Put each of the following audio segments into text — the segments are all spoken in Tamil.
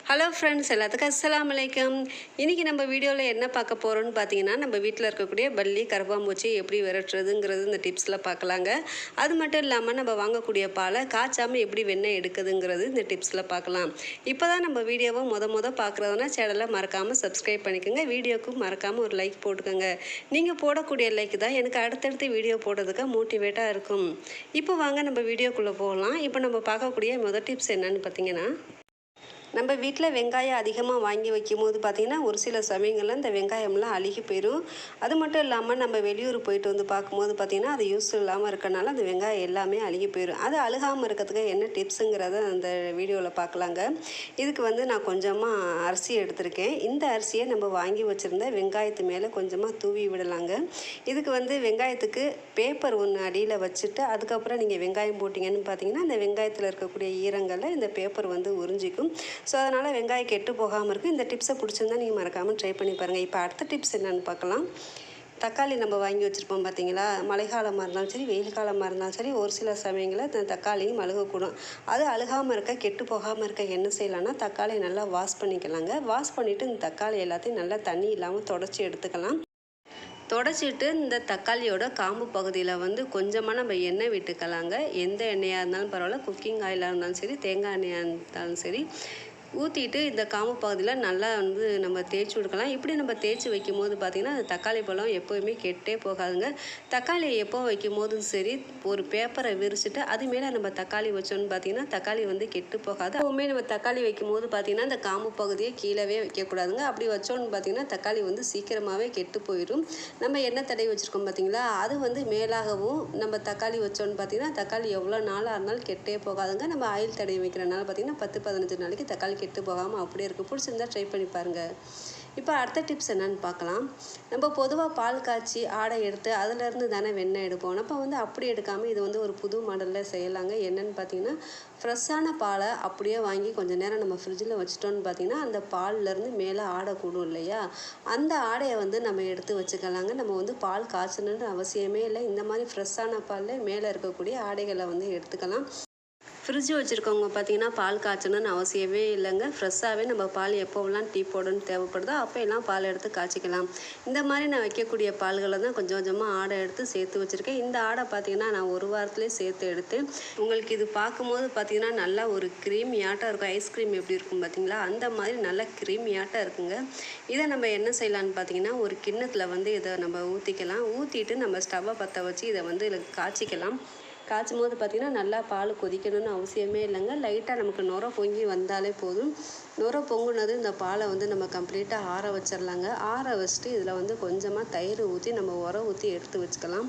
ஹலோ ஃப்ரெண்ட்ஸ், எல்லாத்துக்கும் அஸ்ஸலாமு அலைக்கும். இன்றைக்கி நம்ம வீடியோவில் என்ன பார்க்க போகிறோன்னு பார்த்தீங்கன்னா, நம்ம வீட்டில் இருக்கக்கூடிய பல்லி கரப்பாம்பூச்சி எப்படி விரட்டுறதுங்கிறது இந்த டிப்ஸில் பார்க்கலாங்க. அது மட்டும் இல்லாமல் நம்ம வாங்கக்கூடிய பாலை காய்ச்சாமல் எப்படி வெண்ணெய் எடுக்குதுங்கிறது இந்த டிப்ஸில் பார்க்கலாம். இப்போ தான் நம்ம வீடியோவை முத பார்க்குறதுனா சேனலை மறக்காமல் சப்ஸ்கிரைப் பண்ணிக்கோங்க. வீடியோவுக்கு மறக்காமல் ஒரு லைக் போட்டுக்கோங்க. நீங்கள் போடக்கூடிய லைக் தான் எனக்கு அடுத்தடுத்து வீடியோ போடுறதுக்கு மோட்டிவேட்டாக இருக்கும். இப்போ வாங்க நம்ம வீடியோக்குள்ளே போகலாம். இப்போ நம்ம பார்க்கக்கூடிய முதல் டிப்ஸ் என்னன்னு பார்த்தீங்கன்னா, நம்ம வீட்டில் வெங்காயம் அதிகமாக வாங்கி வைக்கும்போது பார்த்திங்கன்னா ஒரு சில சமயங்களில் இந்த வெங்காயம்லாம் அழுகி போயிடும். அது மட்டும் இல்லாமல் நம்ம வெளியூர் போயிட்டு வந்து பார்க்கும்போது பார்த்திங்கன்னா அது யூஸ் இல்லாமல் இருக்கனால அந்த வெங்காயம் எல்லாமே அழுகி போயிடும். அது அழுகாமல் இருக்கிறதுக்கு என்ன டிப்ஸுங்கிறத அந்த வீடியோவில் பார்க்கலாங்க. இதுக்கு வந்து நான் கொஞ்சமாக அரிசி எடுத்திருக்கேன். இந்த அரிசியை நம்ம வாங்கி வச்சுருந்த வெங்காயத்து மேலே கொஞ்சமாக தூவி விடலாங்க. இதுக்கு வந்து வெங்காயத்துக்கு பேப்பர் ஒன்று அடியில் வச்சுட்டு அதுக்கப்புறம் நீங்கள் வெங்காயம் போட்டிங்கன்னு பார்த்தீங்கன்னா அந்த வெங்காயத்தில் இருக்கக்கூடிய ஈரங்களில் இந்த பேப்பர் வந்து உறிஞ்சிக்கும். ஸோ அதனால் வெங்காயம் கெட்டு போகாமல் இருக்கும். இந்த டிப்ஸை பிடிச்சிருந்தா நீங்கள் மறக்காமல் ட்ரை பண்ணி பாருங்கள். இப்போ அடுத்த டிப்ஸ் என்னென்னு பார்க்கலாம். தக்காளி நம்ம வாங்கி வச்சுருப்போம் பார்த்தீங்களா, மழைக்காலமாக இருந்தாலும் சரி வெயில் காலமாக இருந்தாலும் சரி ஒரு சில சமயங்களில் இந்த தக்காளியும் அழுகக்கூடும். அது அழுகாமல் இருக்க கெட்டு போகாமல் இருக்க என்ன செய்யலாம்னா தக்காளியை நல்லா வாஷ் பண்ணிக்கலாங்க. வாஷ் பண்ணிவிட்டு இந்த தக்காளி எல்லாத்தையும் நல்லா தண்ணி இல்லாமல் தொடச்சி எடுத்துக்கலாம். தொடச்சிட்டு இந்த தக்காளியோட காம்பு பகுதியில் வந்து கொஞ்சமாக நம்ம எண்ணெய் விட்டுக்கலாங்க. எந்த எண்ணெயாக இருந்தாலும் பரவாயில்ல, குக்கிங் ஆயிலாக இருந்தாலும் சரி தேங்காய் எண்ணெயாக இருந்தாலும் சரி ஊற்றிட்டு இந்த காம்பு பகுதியில் நல்லா வந்து நம்ம தேய்ச்சி விடுக்கலாம். இப்படி நம்ம தேய்ச்சி வைக்கும் போது பார்த்திங்கன்னா அந்த தக்காளி பழம் எப்போவுமே கெட்டே போகாதுங்க. தக்காளியை எப்போ வைக்கும் போதும் சரி ஒரு பேப்பரை விரிச்சிட்டு அது மேலே நம்ம தக்காளி வச்சோன்னு பார்த்திங்கன்னா தக்காளி வந்து கெட்டு போகாது. எப்போவுமே நம்ம தக்காளி வைக்கும் போது பார்த்திங்கன்னா அந்த காம்பு பகுதியை கீழவே வைக்கக்கூடாதுங்க. அப்படி வச்சோன்னு பார்த்திங்கன்னா தக்காளி வந்து சீக்கிரமாகவே கெட்டு போயிடும். நம்ம எண்ணெய் தடவி வச்சுருக்கோம் பார்த்திங்களா, அது வந்து மேலாகவும் நம்ம தக்காளி வச்சோன்னு பார்த்திங்கன்னா தக்காளி எவ்வளோ நாளாக இருந்தாலும் கெட்டே போகாதுங்க. நம்ம ஆயில் தடவி வைக்கிறனால பார்த்திங்கன்னா 10-15 நாளைக்கு தக்காளி கெட்டு போகாமல் அப்படியே இருக்குது. பிடிச்சிருந்தா ட்ரை பண்ணி பாருங்கள். இப்போ அடுத்த டிப்ஸ் என்னென்னு பார்க்கலாம். நம்ம பொதுவாக பால் காய்ச்சி ஆடை எடுத்து அதிலேருந்து தானே வெண்ணெய் எடுப்போம். அப்போ வந்து அப்படி எடுக்காமல் இது வந்து ஒரு புது மாடலில் செய்யலாங்க. என்னென்னு பார்த்தீங்கன்னா, ஃப்ரெஷ்ஷான பாலை அப்படியே வாங்கி கொஞ்சம் நேரம் நம்ம ஃப்ரிட்ஜில் வச்சிட்டோன்னு பார்த்தீங்கன்னா அந்த பால்லேருந்து மேலே ஆடை கூடும் இல்லையா, அந்த ஆடையை வந்து நம்ம எடுத்து வச்சுக்கலாங்க. நம்ம வந்து பால் காய்ச்சணுன்ற அவசியமே இல்லை. இந்த மாதிரி ஃப்ரெஷ்ஷான பாலில் மேலே இருக்கக்கூடிய ஆடைகளை வந்து எடுத்துக்கலாம். ஃப்ரிட்ஜ் வச்சுருக்கவங்க பார்த்திங்கன்னா பால் காய்ச்சணுன்னு அவசியமே இல்லைங்க. ஃப்ரெஷ்ஷாகவே நம்ம பால் எப்போவெல்லாம் டீ போடணும்னு தேவைப்படுதோ அப்போ எல்லாம் பால் எடுத்து காய்ச்சிக்கலாம். இந்த மாதிரி நான் வைக்கக்கூடிய பால்களை தான் கொஞ்சம் கொஞ்சமாக ஆடை எடுத்து சேர்த்து வச்சுருக்கேன். இந்த ஆடை பார்த்திங்கன்னா நான் ஒரு வாரத்துலேயே சேர்த்து எடுத்தேன். உங்களுக்கு இது பார்க்கும்போது பார்த்திங்கன்னா நல்லா ஒரு க்ரீமியாட்டம் இருக்கும். ஐஸ்கிரீம் எப்படி இருக்கும் பார்த்திங்களா, அந்த மாதிரி நல்லா க்ரீமியாட்டம் இருக்குங்க. இதை நம்ம என்ன செய்யலான்னு பார்த்திங்கன்னா ஒரு கிண்ணத்தில் வந்து இதை நம்ம ஊற்றிக்கலாம். ஊற்றிட்டு நம்ம ஸ்டவ்வை பற்ற வச்சு இதை வந்து இதில் காய்ச்சிக்கலாம். காய்ச்சும் போது பார்த்திங்கன்னா நல்லா பால் கொதிக்கணும்னு அவசியமே இல்லைங்க. லைட்டாக நமக்கு நுர பொங்கி வந்தாலே போதும். நுர பொங்குனது இந்த பாலை வந்து நம்ம கம்ப்ளீட்டாக ஆற வச்சிடலாங்க. ஆற வச்சுட்டு இதில் வந்து கொஞ்சமாக தயிர் ஊற்றி நம்ம உரம் ஊற்றி எடுத்து வச்சுக்கலாம்.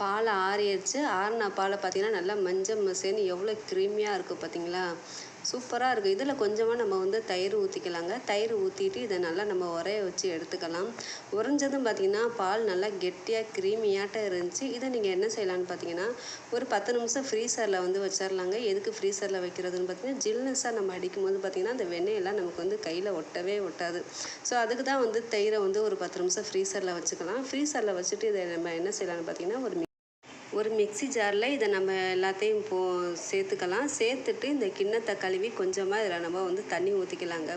பாலை ஆறிடுச்சு. ஆறின பாலை பார்த்திங்கன்னா நல்லா மஞ்சள் மசேன்னு எவ்வளோ க்ரீமியாக இருக்குது பார்த்திங்களா, சூப்பராக இருக்குது. இதில் கொஞ்சமாக நம்ம வந்து தயிர் ஊற்றிக்கலாங்க. தயிர் ஊற்றிட்டு இதை நல்லா நம்ம உரைய வச்சு எடுத்துக்கலாம். உறைஞ்சதும் பார்த்திங்கன்னா பால் நல்லா கெட்டியாக க்ரீமியாட்டம் இருந்துச்சு. இதை நீங்கள் என்ன செய்யலான்னு பார்த்தீங்கன்னா ஒரு 10 நிமிஷம் ஃப்ரீசரில் வந்து வச்சிடலாங்க. எதுக்கு ஃப்ரீசரில் வைக்கிறதுன்னு பார்த்தீங்கன்னா ஜில்னஸாக நம்ம அடிக்கும்போது பார்த்திங்கன்னா அந்த வெண்ணெயெல்லாம் நமக்கு வந்து கையில் ஒட்டவே ஒட்டாது. ஸோ அதுக்கு தான் வந்து தயிரை வந்து ஒரு 10 நிமிஷம் ஃப்ரீசரில் வச்சுக்கலாம். ஃப்ரீசரில் வச்சுட்டு இதை நம்ம என்ன செய்யலான்னு பார்த்தீங்கன்னா ஒரு மிக்ஸி ஜாரில் இதை நம்ம எல்லாத்தையும் சேர்த்துக்கலாம். சேர்த்துட்டு இந்த கிண்ணத்தை கழுவி கொஞ்சமாக இதில் நம்ம வந்து தண்ணி ஊற்றிக்கலாங்க.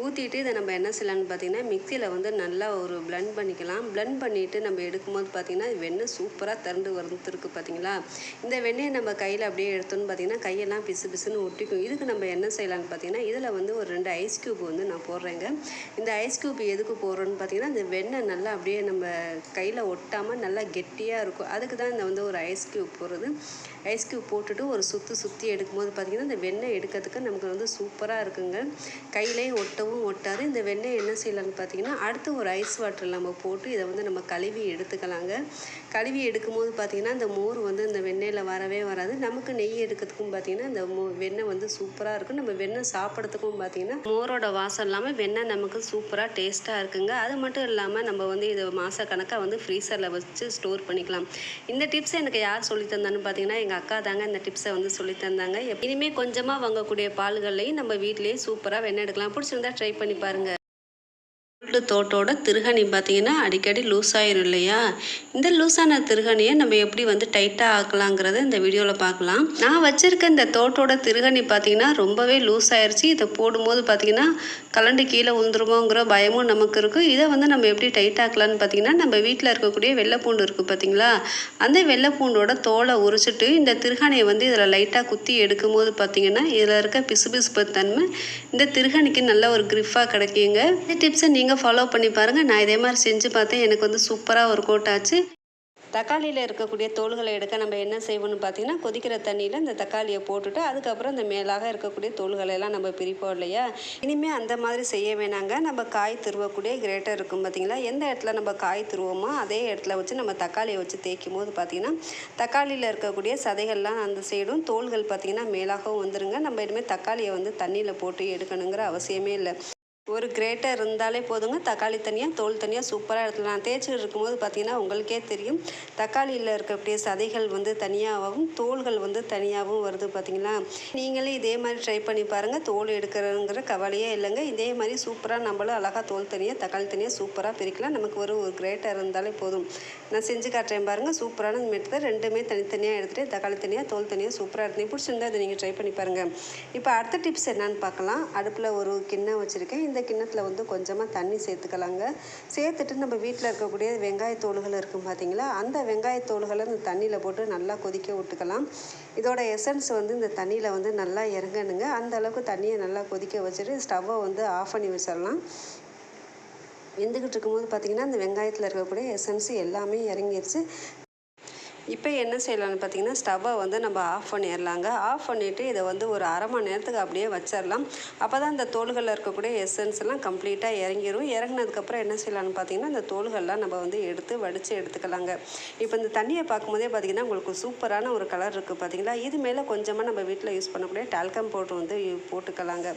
ஊற்றிட்டு இதை நம்ம என்ன செய்யலான்னு பார்த்தீங்கன்னா மிக்சியில் வந்து நல்லா ஒரு பிளெண்ட் பண்ணிக்கலாம். பிளெண்ட் பண்ணிவிட்டு நம்ம எடுக்கும்போது பார்த்திங்கன்னா வெண்ணெய் சூப்பராக திரண்டு வந்துருக்கு பார்த்திங்களா. இந்த வெண்ணெயை நம்ம கையில் அப்படியே எடுத்தோன்னு பார்த்திங்கன்னா கையெல்லாம் பிசு பிசுன்னு ஒட்டிக்கும். இதுக்கு நம்ம என்ன செய்யலான்னு பார்த்தீங்கன்னா இதில் வந்து ஒரு 2 ஐஸ் க்யூப் வந்து நான் போடுறேங்க. இந்த ஐஸ் க்யூப் எதுக்கு போடுறோன்னு பார்த்தீங்கன்னா இந்த வெண்ணெய் நல்லா அப்படியே நம்ம கையில் ஒட்டாமல் நல்லா கெட்டியாக இருக்கும். அதுக்கு தான் இந்த வந்து ஒரு ஐஸ் க்யூப் போடுறது. ஐஸ் க்யூப் போட்டுட்டு ஒரு சுற்றி எடுக்கும்போது பார்த்திங்கன்னா இந்த வெண்ணெய் எடுக்கிறதுக்கு நமக்கு வந்து சூப்பராக இருக்குங்க. கையிலேயும் ஒட்டவும் ஒட்டாது. இந்த வெண்ணெய் என்ன செய்யலான்னு பார்த்தீங்கன்னா அடுத்து ஒரு ஐஸ் வாட்டர் நம்ம போட்டு இதை வந்து நம்ம கழுவி எடுத்துக்கலாங்க. கழுவி எடுக்கும்போது பார்த்திங்கன்னா இந்த மோர் வந்து இந்த வெண்ணெயில் வரவே வராது. நமக்கு நெய் எடுக்கிறதுக்கும் பார்த்திங்கன்னா இந்த வெண்ணெய் வந்து சூப்பராக இருக்கும். நம்ம வெண்ணெய் சாப்பிட்றதுக்கும் பார்த்திங்கன்னா மோரோட வாசம் இல்லாமல் வெண்ணெய் நமக்கு சூப்பராக டேஸ்ட்டாக இருக்குங்க. அது மட்டும் இல்லாமல் நம்ம வந்து இதை மாதக்கணக்காக வந்து ஃப்ரீசரில் வச்சு ஸ்டோர் பண்ணிக்கலாம். இந்த டிப்ஸை எனக்கு யார் சொல்லி தந்தான்னு பார்த்தீங்கன்னா எங்கள் அக்கா தாங்க இந்த டிப்ஸை வந்து சொல்லி தந்தாங்க. இனிமேல் கொஞ்சமாக வாங்கக்கூடிய பால்கள்லையும் நம்ம வீட்டிலேயே சூப்பராக வெண்ணெய் எடுக்கலாம். பிடிச்சிருந்தா ட்ரை பண்ணி பாருங்கள். வீட்டு தோட்டோட திருகணி பார்த்திங்கன்னா அடிக்கடி லூஸ் ஆயிரும் இல்லையா? இந்த லூஸான திருகணியை நம்ம எப்படி வந்து டைட்டாக ஆக்கலாங்கிறத இந்த வீடியோவில் பார்க்கலாம். நான் வச்சுருக்க இந்த தோட்டோட திருகணி பார்த்திங்கன்னா ரொம்பவே லூஸ் ஆயிடுச்சு. இதை போடும்போது பார்த்திங்கன்னா கலண்டு கீழே விழுந்துருமோங்கிற பயமும் நமக்கு இருக்குது. இதை வந்து நம்ம எப்படி டைட் ஆக்கலான்னு பார்த்திங்கன்னா, நம்ம வீட்டில் இருக்கக்கூடிய வெள்ளைப்பூண்டு இருக்குது பார்த்திங்களா, அந்த வெள்ளைப்பூண்டோட தோலை உரிச்சிட்டு இந்த திருகணியை வந்து இதில் லைட்டாக குத்தி எடுக்கும்போது பார்த்திங்கன்னா இதில் இருக்க பிசுபிசுப்பு தன்மை இந்த திருகணிக்கு நல்ல ஒரு கிரிஃபாக கிடைக்குங்க. இந்த டிப்ஸை நீங்கள் ஃபாலோ பண்ணி பாருங்கள். நான் இதே மாதிரி செஞ்சு பார்த்தேன். எனக்கு வந்து சூப்பராக ஒர்க் அவுட் ஆச்சு. தக்காளியில் இருக்கக்கூடிய தோல்களை எடுக்க நம்ம என்ன செய்வோம்னு பார்த்தீங்கன்னா, கொதிக்கிற தண்ணியில் இந்த தக்காளியை போட்டுட்டு அதுக்கப்புறம் இந்த மேலாக இருக்கக்கூடிய தோல்களை எல்லாம் நம்ம பிரிப்போம் இல்லையா? இனிமேல் அந்த மாதிரி செய்ய வேணாங்க. நம்ம காய் துருவக்கூடிய கிரேட்டர் இருக்கும் பார்த்தீங்களா, எந்த இடத்துல நம்ம காய் துருவோமோ அதே இடத்துல வச்சு நம்ம தக்காளியை வச்சு தேய்க்கும் போது பார்த்திங்கன்னா தக்காளியில் இருக்கக்கூடிய சதைகள்லாம் அந்த சைடும் தோல்கள் பார்த்திங்கன்னா மேலாகவும் வந்துருங்க. நம்ம இனிமேல் தக்காளியை வந்து தண்ணியில் போட்டு எடுக்கணுங்கிற அவசியமே இல்லை. ஒரு கிரேட்டர் இருந்தாலே போதுங்க. தக்காளி தனியாக தோல் தனியாக சூப்பராக எடுத்துக்கலாம். நான் தேய்ச்சிட்டு இருக்கும்போது பார்த்தீங்கன்னா உங்களுக்கே தெரியும், தக்காளியில் இருக்கக்கூடிய சதைகள் வந்து தனியாகவும் தோல்கள் வந்து தனியாகவும் வருது பார்த்தீங்களா? நீங்களே இதே மாதிரி ட்ரை பண்ணி பாருங்கள். தோல் எடுக்கிறங்கிற கவலையே இல்லைங்க. இதே மாதிரி சூப்பராக நம்மளும் அழகாக தோல் தனியாக தக்காளி தனியாக சூப்பராக பிரிக்கலாம். நமக்கு ஒரு கிரேட்டர் இருந்தாலே போதும். நான் செஞ்சு காட்டுறேன் பாருங்கள். சூப்பரான மெத்தட். ரெண்டுமே தனித்தனியாக எடுத்துகிட்டு தக்காளி தனியாக தோல் தனியாக சூப்பராக எடுத்து பிடிச்சிருந்தா அதை நீங்கள் ட்ரை பண்ணி பாருங்கள். இப்போ அடுத்த டிப்ஸ் என்னன்னு பார்க்கலாம். அடுப்பில் ஒரு கிண்ணம் வச்சுருக்கேன். இந்த கிண்ணத்தில் வந்து கொஞ்சமாக தண்ணி சேர்த்துக்கலாங்க. சேர்த்துட்டு நம்ம வீட்டில் இருக்கக்கூடிய வெங்காயத்தோல்கள் இருக்கும் பார்த்தீங்களா, அந்த வெங்காயத்தோல்களை இந்த தண்ணியில் போட்டு நல்லா கொதிக்க விட்டுக்கலாம். இதோட எசன்ஸ் வந்து இந்த தண்ணியில் வந்து நல்லா இறங்கணுங்க. அந்த அளவுக்கு தண்ணியை நல்லா கொதிக்க வச்சுட்டு ஸ்டவ்வை வந்து ஆஃப் பண்ணி வச்சிடலாம். வெந்துக்கிட்டு இருக்கும்போது பார்த்திங்கன்னா அந்த வெங்காயத்தில் இருக்கக்கூடிய எசன்ஸ் எல்லாமே இறங்கிடுச்சு. இப்போ என்ன செய்யலாம்னு பார்த்தீங்கன்னா, ஸ்டவ்வை வந்து நம்ம ஆஃப் பண்ணிடலாங்க. ஆஃப் பண்ணிவிட்டு இதை வந்து ஒரு அரை மணி நேரத்துக்கு அப்படியே வச்சிடலாம். அப்போ தான் இந்த தோல்களில் இருக்கக்கூடிய எசன்ஸ் எல்லாம் கம்ப்ளீட்டாக இறங்கிடும். இறங்கினதுக்கப்புறம் என்ன செய்யலாம்னு பார்த்தீங்கன்னா, இந்த தோல்கள்லாம் நம்ம வந்து எடுத்து வடித்து எடுத்துக்கலாங்க. இப்போ இந்த தண்ணியை பார்க்கும்போதே பார்த்திங்கன்னா உங்களுக்கு சூப்பரான ஒரு கலர் இருக்குது பார்த்தீங்களா? இது மேலே கொஞ்சமாக நம்ம வீட்டில் யூஸ் பண்ணக்கூடிய டால்கம் பவுடர் வந்து போட்டுக்கலாங்க.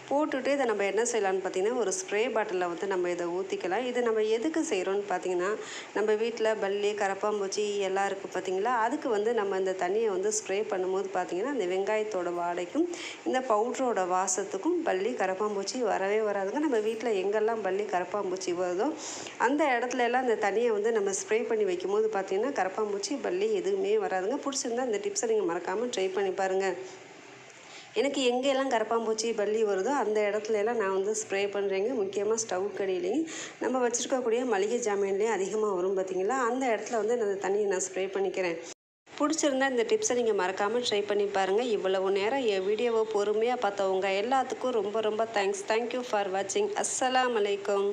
போட்டுட்டு இதை நம்ம என்ன செய்யலாம்னு பார்த்திங்கன்னா, ஒரு ஸ்ப்ரே பாட்டிலில் வந்து நம்ம இதை ஊற்றிக்கலாம். இது நம்ம எதுக்கு செய்கிறோன்னு பார்த்திங்கன்னா, நம்ம வீட்டில் பல்லி கரப்பாம்பூச்சி எல்லாம் இருக்குது பார்த்திங்களா, அதுக்கு வந்து நம்ம இந்த தண்ணியை வந்து ஸ்ப்ரே பண்ணும்போது பார்த்திங்கன்னா அந்த வெங்காயத்தோட வாடைக்கும் இந்த பவுட்ரோட வாசத்துக்கும் பல்லி கரப்பாம்பூச்சி வரவே வராதுங்க. நம்ம வீட்டில் எங்கெல்லாம் பல்லி கரப்பாம்பூச்சி வருதோ அந்த இடத்துல எல்லாம் இந்த தண்ணியை வந்து நம்ம ஸ்ப்ரே பண்ணி வைக்கும்போது பார்த்திங்கன்னா கரப்பாம்பூச்சி பல்லி எதுவுமே வராதுங்க. பிடிச்சிருந்தா இந்த டிப்ஸை நீங்கள் மறக்காமல் ட்ரை பண்ணி பாருங்கள். எனக்கு எங்கெல்லாம் கரப்பாம்பூச்சி பல்லி வருதோ அந்த இடத்துல எல்லாம் நான் வந்து ஸ்ப்ரே பண்ணுறேங்க. முக்கியமாக ஸ்டவ் கடியிலையும் நம்ம வச்சுருக்கக்கூடிய மளிகை ஜாமான்லேயும் அதிகமாக வரும் பார்த்திங்களா, அந்த இடத்துல வந்து அந்த தண்ணியை நான் ஸ்ப்ரே பண்ணிக்கிறேன். பிடிச்சிருந்தா இந்த டிப்ஸை நீங்கள் மறக்காமல் ட்ரை பண்ணி பாருங்கள். இவ்வளவு நேரம் என் வீடியோவை பொறுமையாக பார்த்தவங்க எல்லாத்துக்கும் ரொம்ப ரொம்ப தேங்க்ஸ். தேங்க்யூ ஃபார் வாட்சிங். அஸ்ஸலாமு அலைக்கும்.